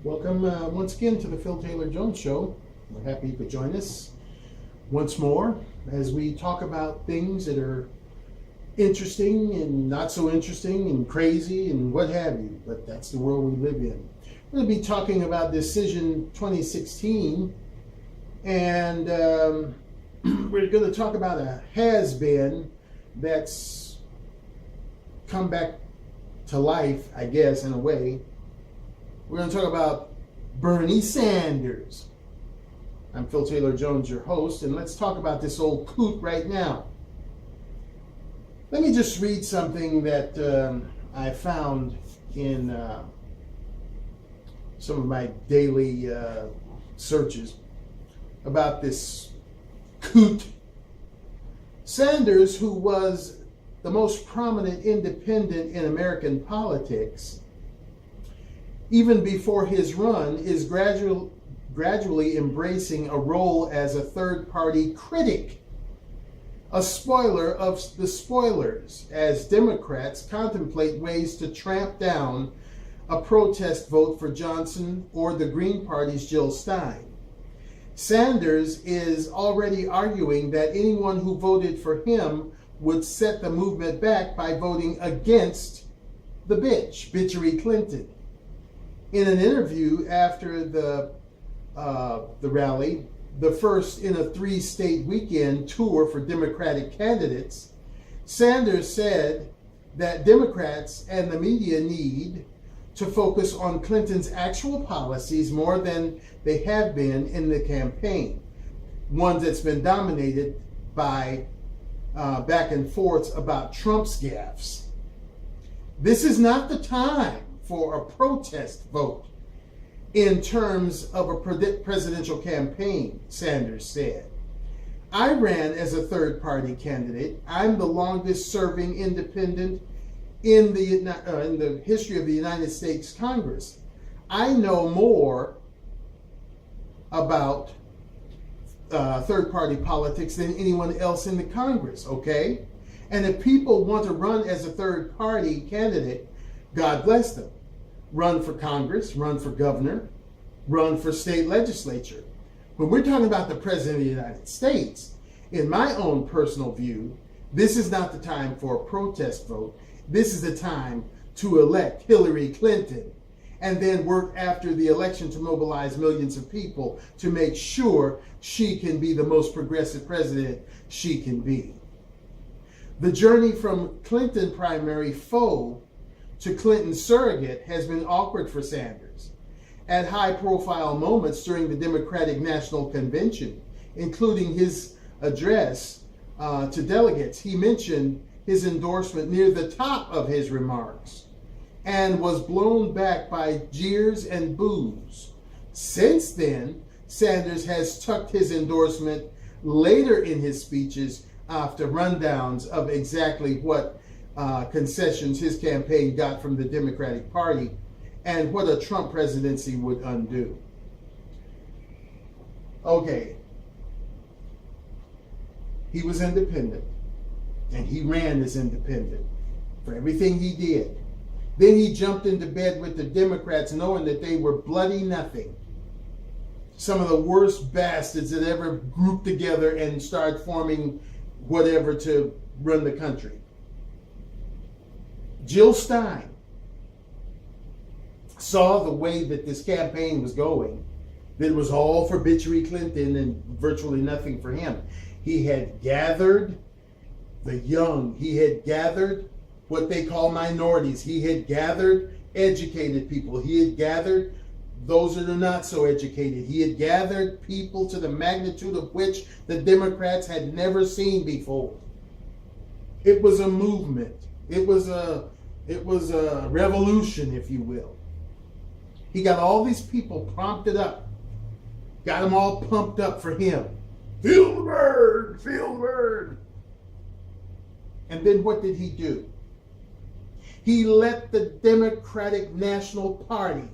Welcome once again to the Phil Taylor Jones Show. We're happy you could join us once more as we talk about things that are interesting and not so interesting and crazy and what have you. But that's the world we live in. We're going to be talking about Decision 2016, and we're going to talk about a has-been that's come back to life, I guess, in a way. We're going to talk about Bernie Sanders. I'm Phil Taylor Jones, your host, and let's talk about this old coot right now. Let me just read something that I found in some of my daily searches about this coot. Sanders, who was the most prominent independent in American politics, even before his run, is gradually embracing a role as a third-party critic, a spoiler of the spoilers, as Democrats contemplate ways to tramp down a protest vote for Johnson or the Green Party's Jill Stein. Sanders is already arguing that anyone who voted for him would set the movement back by voting against the bitchery Clinton. In an interview after the rally, the first in a 3-state weekend tour for Democratic candidates, Sanders said that Democrats and the media need to focus on Clinton's actual policies more than they have been in the campaign, one that's been dominated by back and forths about Trump's gaffes. This is not the time for a protest vote in terms of a presidential campaign, Sanders said. I ran as a third-party candidate. I'm the longest-serving independent in the history of the United States Congress. I know more about third-party politics than anyone else in the Congress, okay? And if people want to run as a third-party candidate, God bless them. Run for Congress, run for governor, run for state legislature. When we're talking about the President of the United States, in my own personal view, this is not the time for a protest vote. This is the time to elect Hillary Clinton and then work after the election to mobilize millions of people to make sure she can be the most progressive president she can be. The journey from Clinton primary foe to Clinton surrogate has been awkward for Sanders. At high-profile moments during the Democratic National Convention, including his address to delegates, he mentioned his endorsement near the top of his remarks and was blown back by jeers and boos. Since then, Sanders has tucked his endorsement later in his speeches after rundowns of exactly what concessions his campaign got from the Democratic Party and what a Trump presidency would undo. Okay, he was independent, and he ran as independent for everything he did. Then he jumped into bed with the Democrats knowing that they were bloody nothing. Some of the worst bastards that ever grouped together and started forming whatever to run the country. Jill Stein saw the way that this campaign was going, that it was all for bitchery Clinton and virtually nothing for him. He had gathered the young. He had gathered what they call minorities. He had gathered educated people. He had gathered those that are not so educated. He had gathered people to the magnitude of which the Democrats had never seen before. It was a movement. It was a revolution, if you will. He got all these people prompted up, got them all pumped up for him. Feel the bird, feel the bird. And then what did he do? He let the Democratic National Party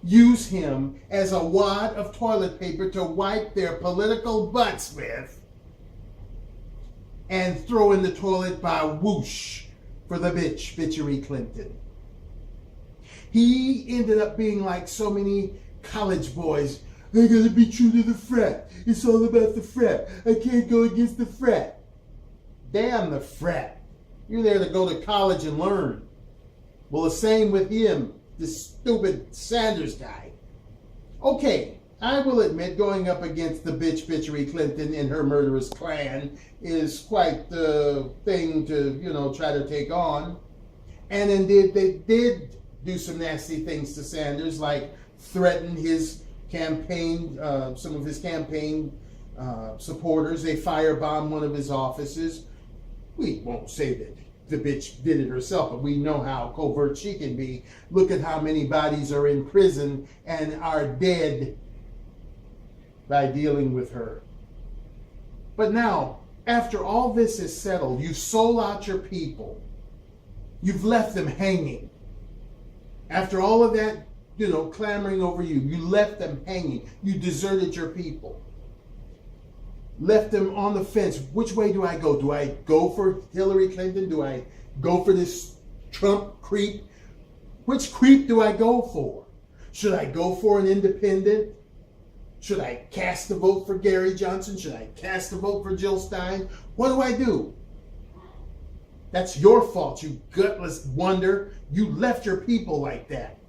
use him as a wad of toilet paper to wipe their political butts with and throw in the toilet by whoosh for the bitchery Clinton. He ended up being like so many college boys. I gotta be true to the frat. It's all about the frat. I can't go against the frat. Damn the frat. You're there to go to college and learn. Well, the same with him, this stupid Sanders guy. Okay, I will admit going up against the bitchery Clinton and her murderous clan is quite the thing to, try to take on. And indeed, they did do some nasty things to Sanders, like threaten his campaign, some of his campaign supporters. They firebombed one of his offices. We won't say that the bitch did it herself, but we know how covert she can be. Look at how many bodies are in prison and are dead by dealing with her. But now, after all this is settled, you've sold out your people. You've left them hanging. After all of that, clamoring over you, you left them hanging. You deserted your people. Left them on the fence. Which way do I go? Do I go for Hillary Clinton? Do I go for this Trump creep? Which creep do I go for? Should I go for an independent? Should I cast a vote for Gary Johnson? Should I cast a vote for Jill Stein? What do I do? That's your fault, you gutless wonder. You left your people like that.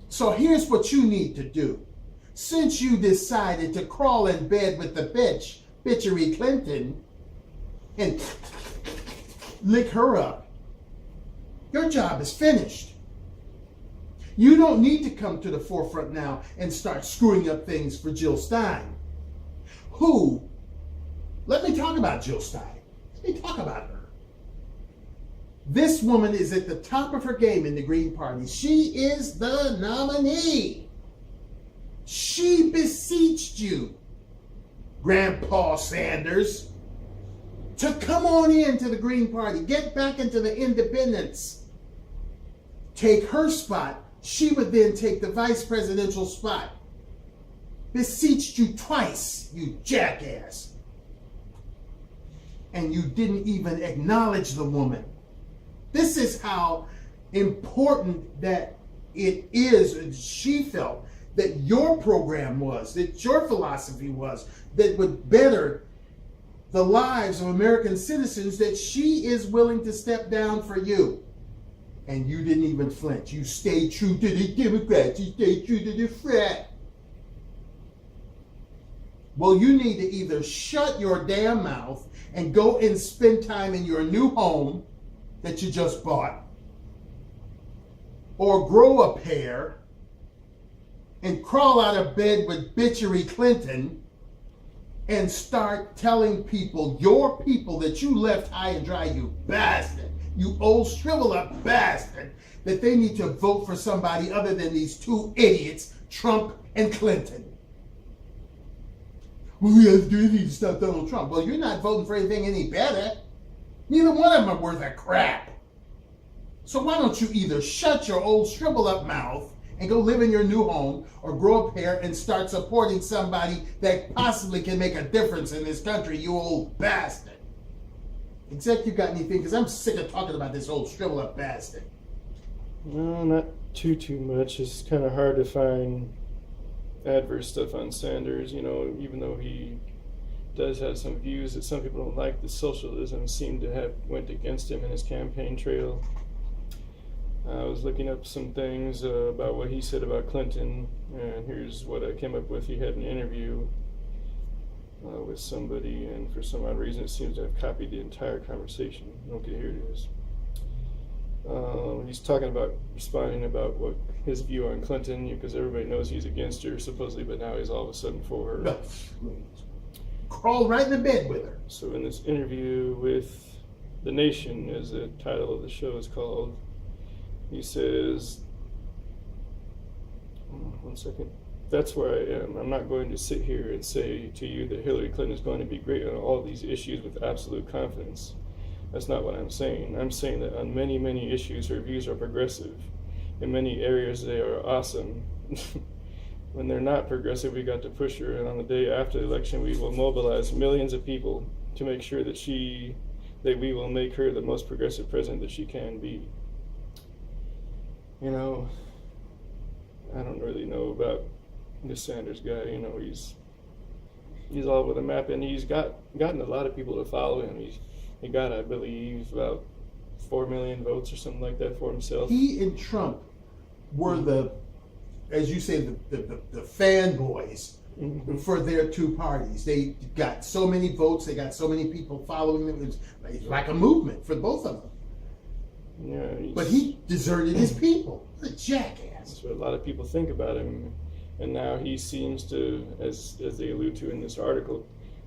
So here's what you need to do. Since you decided to crawl in bed with the bitchery Clinton, and lick her up, your job is finished. You don't need to come to the forefront now and start screwing up things for Jill Stein. Who? Let me talk about Jill Stein. Let me talk about her. This woman is at the top of her game in the Green Party. She is the nominee. She beseeched you, Grandpa Sanders, to come on into the Green Party. Get back into the independents. Take her spot. She would then take the vice presidential spot. Beseeched you twice, you jackass. And you didn't even acknowledge the woman. This is how important that it is, she felt, that your program was, that your philosophy was, that would better the lives of American citizens, that she is willing to step down for you. And you didn't even flinch. You stayed true to the Democrats. You stayed true to the frat. Well, you need to either shut your damn mouth and go and spend time in your new home that you just bought, or grow a pair and crawl out of bed with bitchery Clinton and start telling people, your people that you left high and dry, you bastard, you old shrivel up bastard, that they need to vote for somebody other than these two idiots, Trump and Clinton. Well, we have to do anything to stop Donald Trump. Well, you're not voting for anything any better. Neither one of them are worth a crap. So why don't you either shut your old shrivel up mouth and go live in your new home, or grow a pair and start supporting somebody that possibly can make a difference in this country, you old bastard. Except you got anything, because I'm sick of talking about this old shrivel up bastard. No, not too much. It's kind of hard to find adverse stuff on Sanders, even though he does have some views that some people don't like. The socialism seemed to have went against him in his campaign trail. I was looking up some things about what he said about Clinton, and here's what I came up with. He had an interview with somebody, and for some odd reason it seems to have copied the entire conversation. Okay, here it is. He's talking about, responding about what his view on Clinton, because everybody knows he's against her supposedly, but now he's all of a sudden for her. Crawl right in the bed with her. So in this interview with The Nation, as the title of the show is called, he says, one second, that's where I am. I'm not going to sit here and say to you that Hillary Clinton is going to be great on all these issues with absolute confidence. That's not what I'm saying. I'm saying that on many, many issues, her views are progressive. In many areas, they are awesome. When they're not progressive, we got to push her, and on the day after the election, we will mobilize millions of people to make sure that we will make her the most progressive president that she can be. you know, I don't really know about this Sanders guy. You know, he's all over the map, and he's gotten a lot of people to follow him. He got, I believe, about 4 million votes or something like that for himself. He and Trump were the, as you say, the fanboys for their two parties. They got so many votes. They got so many people following them. It was like a movement for both of them. Yeah, but he deserted his people. What a jackass. That's what a lot of people think about him. And now he seems to, as they allude to in this article,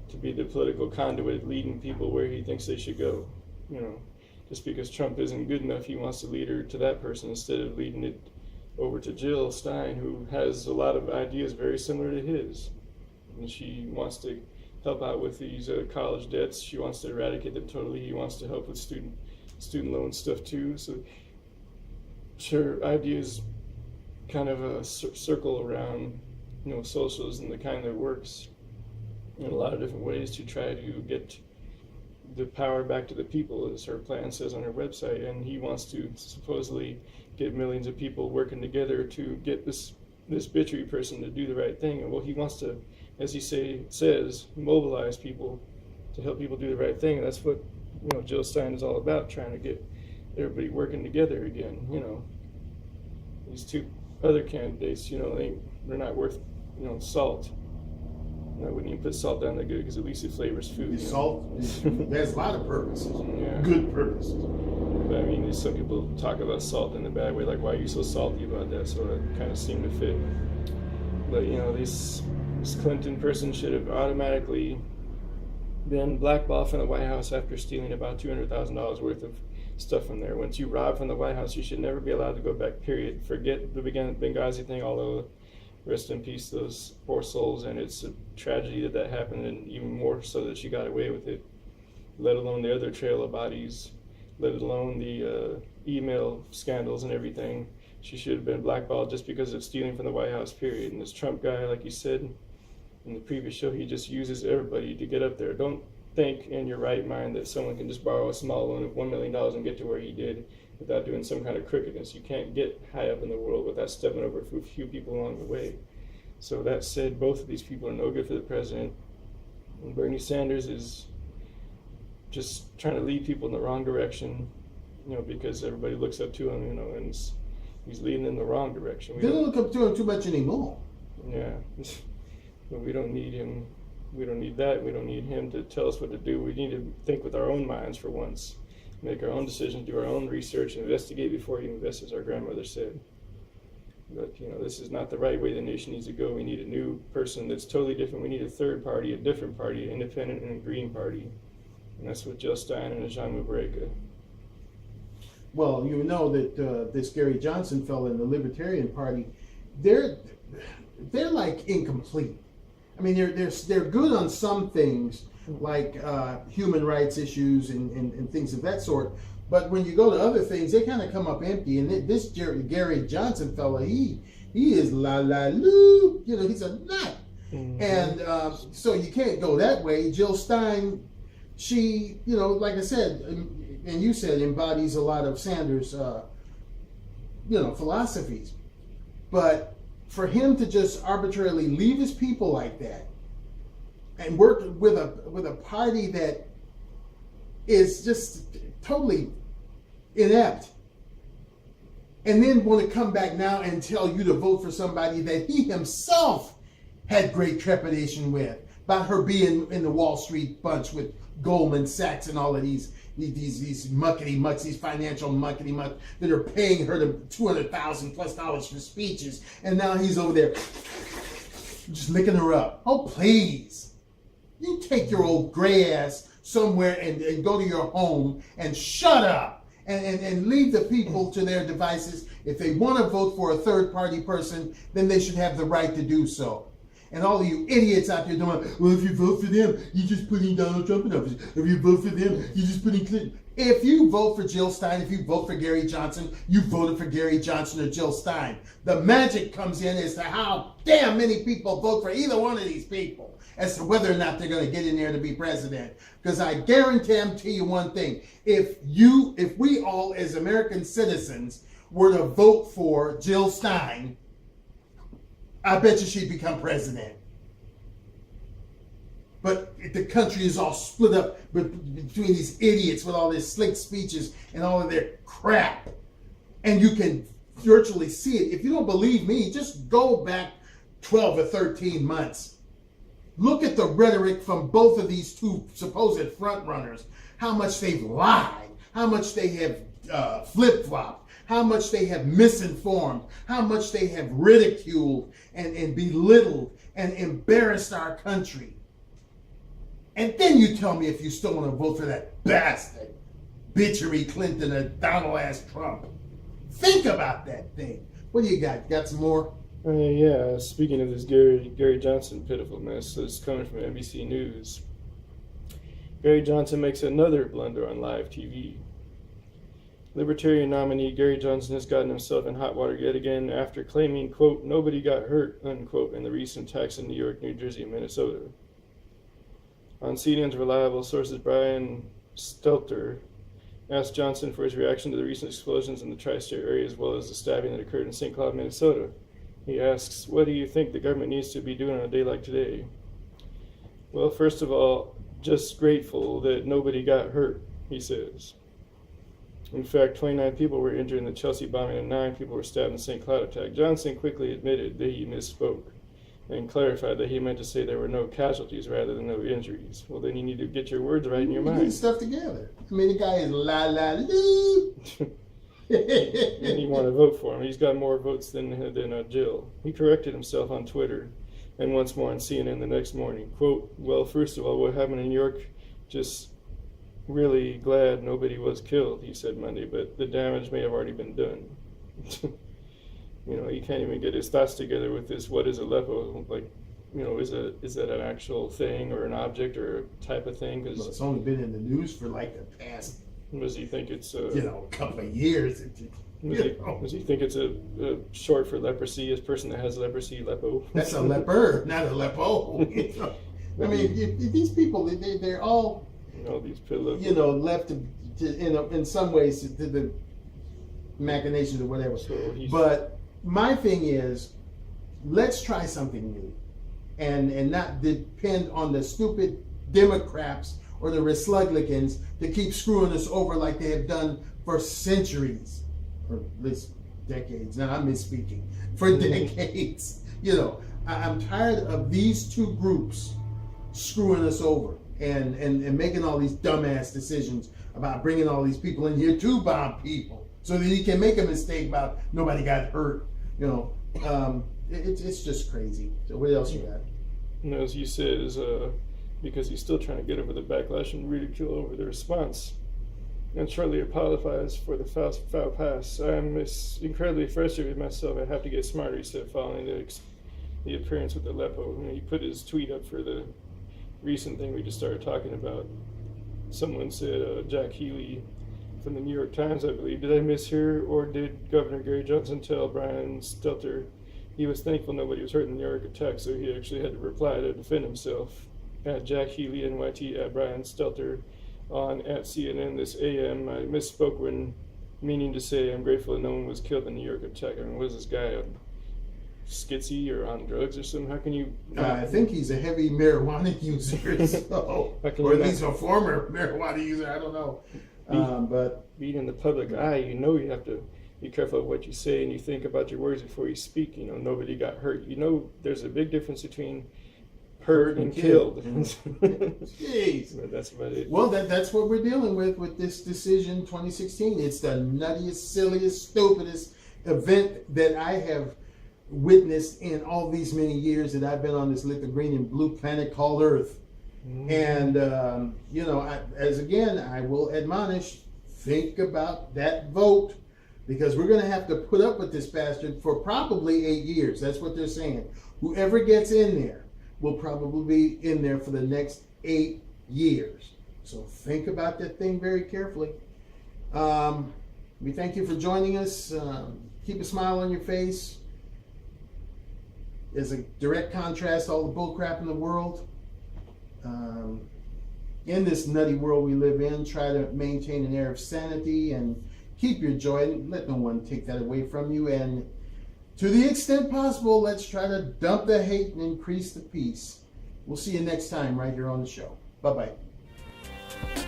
to be the political conduit leading people where he thinks they should go. You know, just because Trump isn't good enough, he wants to lead her to that person instead of leading it over to Jill Stein, who has a lot of ideas very similar to his. And she wants to help out with these college debts. She wants to eradicate them totally. He wants to help with student loan stuff too. So her ideas kind of a circle around, you know, socialism, the kind that works in a lot of different ways to try to get the power back to the people, as her plan says on her website. And he wants to supposedly get millions of people working together to get this bitchery person to do the right thing. And well, he wants to, as he says, mobilize people to help people do the right thing. And that's what, you know, Jill Stein is all about, trying to get everybody working together again. You know, these two other candidates, you know, they're not worth, you know, salt. I wouldn't even put salt down that good because at least it flavors food. Salt has a lot of purposes. Yeah. Good purposes. But I mean, some people talk about salt in a bad way, like, why are you so salty about that? So it kind of seemed to fit. But, you know, this Clinton person should have automatically been blackballed from the White House after stealing about $200,000 worth of stuff from there. Once you rob from the White House, you should never be allowed to go back, period. Forget the Benghazi thing, although rest in peace those poor souls, and it's a tragedy that happened, and even more so that she got away with it, let alone the other trail of bodies, let alone the email scandals and everything. She should have been blackballed just because of stealing from the White House, period. And this Trump guy, like you said in the previous show, he just uses everybody to get up there. Don't think in your right mind that someone can just borrow a small loan of $1 million and get to where he did without doing some kind of crookedness. You can't get high up in the world without stepping over a few people along the way. So that said, both of these people are no good for the president. And Bernie Sanders is just trying to lead people in the wrong direction, you know, because everybody looks up to him, you know, and he's leading in the wrong direction. They don't look up to him too much anymore. Yeah, but we don't need him. We don't need that. We don't need him to tell us what to do. We need to think with our own minds for once. Make our own decisions, do our own research, investigate before you invest, as our grandmother said. But, you know, this is not the right way the nation needs to go. We need a new person that's totally different. We need a third party, a different party, an independent and a green party. And that's what Jill Stein and Ajamu Baraka. Well, you know that this Gary Johnson fellow in the Libertarian Party, they're like incomplete. I mean, they're good on some things, like human rights issues and things of that sort. But when you go to other things, they kind of come up empty. And this Gary Johnson fella, he is la-la-loo. You know, he's a nut. Mm-hmm. And so you can't go that way. Jill Stein, she, you know, like I said, and you said, embodies a lot of Sanders, you know, philosophies. But for him to just arbitrarily leave his people like that and work with a party that is just totally inept, and then want to come back now and tell you to vote for somebody that he himself had great trepidation with, about her being in the Wall Street bunch with Goldman Sachs and all of these muckety mucks, these financial muckety mucks that are paying her $200,000+ for speeches, and now he's over there just licking her up. Oh, please. You take your old gray ass somewhere and go to your home and shut up and leave the people to their devices. If they want to vote for a third party person, then they should have the right to do so. And all of you idiots out there doing, well, if you vote for them, you're just putting Donald Trump in office. If you vote for them, you're just putting Clinton. If you vote for Jill Stein, if you vote for Gary Johnson, you voted for Gary Johnson or Jill Stein. The magic comes in as to how damn many people vote for either one of these people as to whether or not they're going to get in there to be president. Because I guarantee you one thing, if we all as American citizens were to vote for Jill Stein, I bet you she'd become president. But the country is all split up between these idiots with all their slick speeches and all of their crap. And you can virtually see it. If you don't believe me, just go back 12 or 13 months. Look at the rhetoric from both of these two supposed front runners. How much they've lied. How much they have flip-flopped. How much they have misinformed. How much they have ridiculed and belittled and embarrassed our country. And then you tell me if you still want to vote for that bastard, bitchery Clinton or Donald ass Trump. Think about that thing. What do you got? Got some more? Yeah, speaking of this Gary Johnson pitiful mess that's coming from NBC News. Gary Johnson makes another blunder on live TV. Libertarian nominee Gary Johnson has gotten himself in hot water yet again after claiming, quote, nobody got hurt, unquote, in the recent attacks in New York, New Jersey, and Minnesota. On CNN's reliable sources, Brian Stelter asked Johnson for his reaction to the recent explosions in the tri-state area as well as the stabbing that occurred in St. Cloud, Minnesota. He asks, what do you think the government needs to be doing on a day like today? Well, first of all, just grateful that nobody got hurt, he says. In fact, 29 people were injured in the Chelsea bombing and 9 people were stabbed in the St. Cloud attack. Johnson quickly admitted that he misspoke and clarified that he meant to say there were no casualties rather than no injuries. Well, then you need to get your words right in your mind. Get stuff together. I mean, the guy is la-la-loo. And you want to vote for him. He's got more votes than Jill. He corrected himself on Twitter and once more on CNN the next morning. Quote, well, first of all, what happened in New York, just really glad nobody was killed, he said Monday, but the damage may have already been done. You know, he can't even get his thoughts together with this, what is Aleppo? Like, you know, is that an actual thing or an object or a type of thing? Well, it's only been in the news for like the past, does he think it's a couple of years? Does he think it's a short for leprosy? A person that has leprosy, lepo? That's a leper, not a lepo. I mean, these people, they're all, these pillows, left in some ways to the machinations or whatever. But my thing is, let's try something new, and not depend on the stupid Democrats or the Respublicans to keep screwing us over like they have done for centuries, or at least decades. Now I'm misspeaking. For decades, I'm tired of these two groups screwing us over and making all these dumbass decisions about bringing all these people in here to bomb people, so that he can make a mistake about nobody got hurt. It's just crazy. So what else you got? And as he says, because he's still trying to get over the backlash and ridicule over the response, and shortly apologized for the foul pass. I'm incredibly frustrated with myself. I have to get smarter, he said, following the appearance with Aleppo. He put his tweet up for the recent thing we just started talking about. Someone said, Jack Healy from the New York Times, I believe, did I mishear, or did Governor Gary Johnson tell Brian Stelter he was thankful nobody was hurt in the New York attack, so he actually had to reply to defend himself? At Jack Healy, NYT, at Brian Stelter on at CNN this AM. I misspoke when meaning to say I'm grateful that no one was killed in the New York attack. I mean, what is this guy, schizzy or on drugs or something? How can you... I think he's a heavy marijuana user, so, or at least a former marijuana user, I don't know. But being in the public eye, you have to be careful of what you say and you think about your words before you speak. Nobody got hurt. There's a big difference between hurt and killed. Jeez. But that's about it. Well, that's what we're dealing with this decision 2016. It's the nuttiest, silliest, stupidest event that I have witnessed in all these many years that I've been on this little green and blue planet called Earth. And, I will admonish, think about that vote, because we're going to have to put up with this bastard for probably 8 years. That's what they're saying. Whoever gets in there will probably be in there for the next 8 years. So think about that thing very carefully. We thank you for joining us. Keep a smile on your face. As a direct contrast to all the bullcrap in the world. In this nutty world we live in, try to maintain an air of sanity and keep your joy and let no one take that away from you. And to the extent possible, let's try to dump the hate and increase the peace. We'll see you next time right here on the show. Bye-bye.